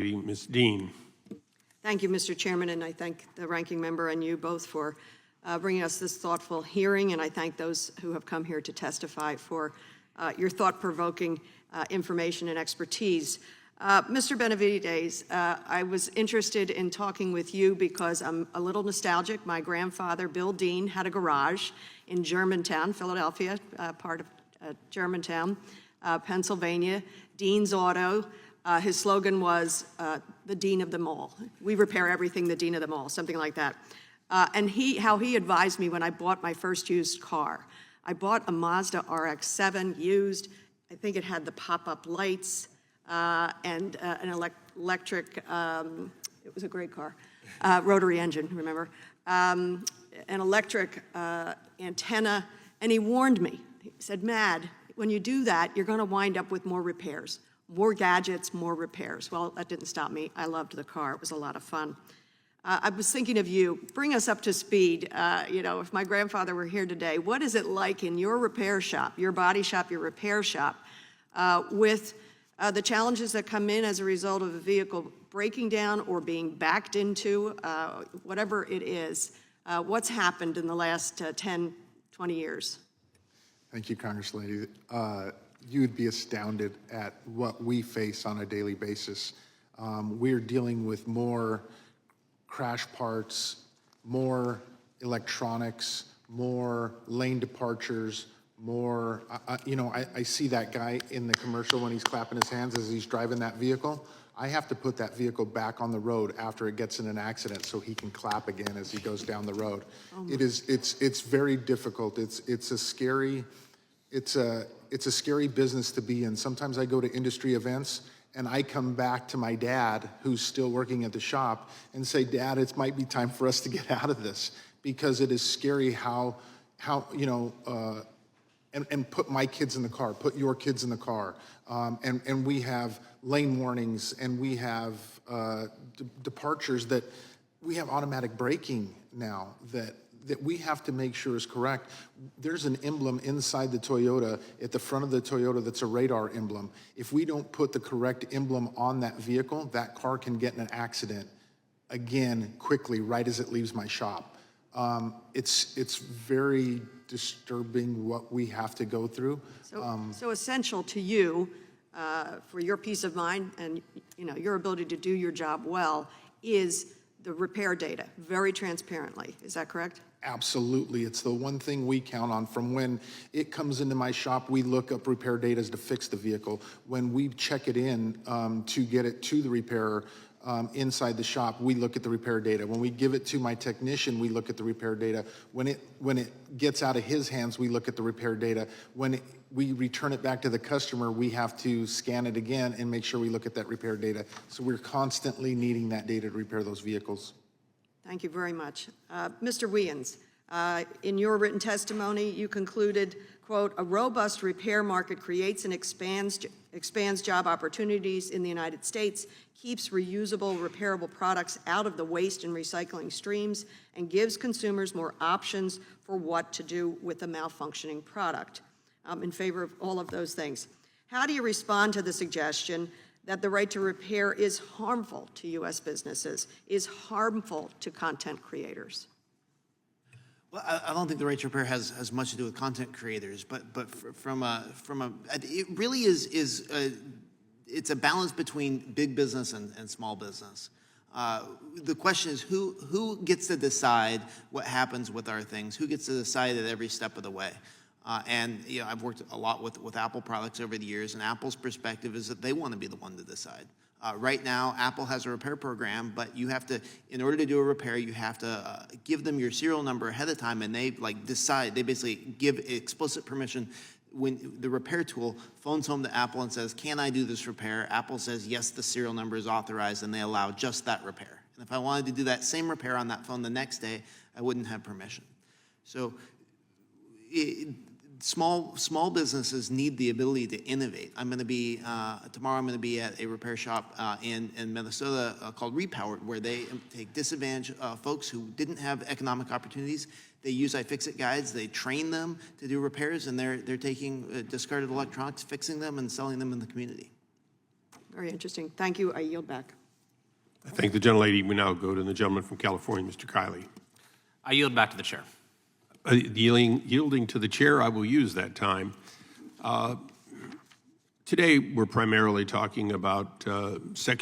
Ms. Dean. Thank you, Mr. Chairman, and I thank the ranking member and you both for bringing us this thoughtful hearing, and I thank those who have come here to testify for your thought-provoking information and expertise. Mr. Benavides, I was interested in talking with you because I'm a little nostalgic. My grandfather, Bill Dean, had a garage in Germantown, Philadelphia, part of Germantown, Pennsylvania. Dean's Auto. His slogan was the Dean of them all. We repair everything, the Dean of them all, something like that. And how he advised me when I bought my first used car. I bought a Mazda RX-7 used. I think it had the pop-up lights and an electric, it was a great car, rotary engine, remember? An electric antenna, and he warned me. He said, Mad, when you do that, you're gonna wind up with more repairs. More gadgets, more repairs. Well, that didn't stop me. I loved the car. It was a lot of fun. I was thinking of you. Bring us up to speed. You know, if my grandfather were here today, what is it like in your repair shop, your body shop, your repair shop, with the challenges that come in as a result of a vehicle breaking down or being backed into, whatever it is? What's happened in the last 10, 20 years? Thank you, Congress-Lady. You'd be astounded at what we face on a daily basis. We're dealing with more crash parts, more electronics, more lane departures, more, you know, I see that guy in the commercial when he's clapping his hands as he's driving that vehicle. I have to put that vehicle back on the road after it gets in an accident so he can clap again as he goes down the road. It's very difficult. It's a scary business to be in. Sometimes I go to industry events and I come back to my dad, who's still working at the shop, and say, Dad, it might be time for us to get out of this, because it is scary how you know, and put my kids in the car, put your kids in the car. And we have lane warnings, and we have departures that we have automatic braking now that we have to make sure is correct. There's an emblem inside the Toyota, at the front of the Toyota, that's a radar emblem. If we don't put the correct emblem on that vehicle, that car can get in an accident again quickly, right as it leaves my shop. It's very disturbing what we have to go through. So essential to you, for your peace of mind and your ability to do your job well, is the repair data, very transparently. Is that correct? Absolutely. It's the one thing we count on. From when it comes into my shop, we look up repair data to fix the vehicle. When we check it in to get it to the repairer inside the shop, we look at the repair data. When we give it to my technician, we look at the repair data. When it gets out of his hands, we look at the repair data. When we return it back to the customer, we have to scan it again and make sure we look at that repair data. So we're constantly needing that data to repair those vehicles. Thank you very much. Mr. Wiens, in your written testimony, you concluded, quote, a robust repair market creates and expands job opportunities in the United States, keeps reusable, repairable products out of the waste and recycling streams, and gives consumers more options for what to do with a malfunctioning product. I'm in favor of all of those things. How do you respond to the suggestion that the right to repair is harmful to U.S. businesses, is harmful to content creators? Well, I don't think the right to repair has much to do with content creators, but it really is it's a balance between big business and small business. The question is who gets to decide what happens with our things? Who gets to decide at every step of the way? And I've worked a lot with Apple products over the years, and Apple's perspective is that they want to be the one to decide. Right now, Apple has a repair program, but you have to, in order to do a repair, you have to give them your serial number ahead of time, and they decide. They basically give explicit permission. When the repair tool phones home to Apple and says, "Can I do this repair?" Apple says, "Yes, the serial number is authorized," and they allow just that repair. And if I wanted to do that same repair on that phone the next day, I wouldn't have permission. So small businesses need the ability to innovate. I'm going to be, tomorrow I'm going to be at a repair shop in Minnesota called Repowered, where they take disadvantaged folks who didn't have economic opportunities. They use iFixit guides, they train them to do repairs, and they're taking discarded electronics, fixing them, and selling them in the community. Very interesting. Thank you. I yield back. I thank the gentlelady. We now go to the gentleman from California, Mr. Kiley. I yield back to the chair. Yielding to the chair, I will use that time. Today, we're primarily talking about Section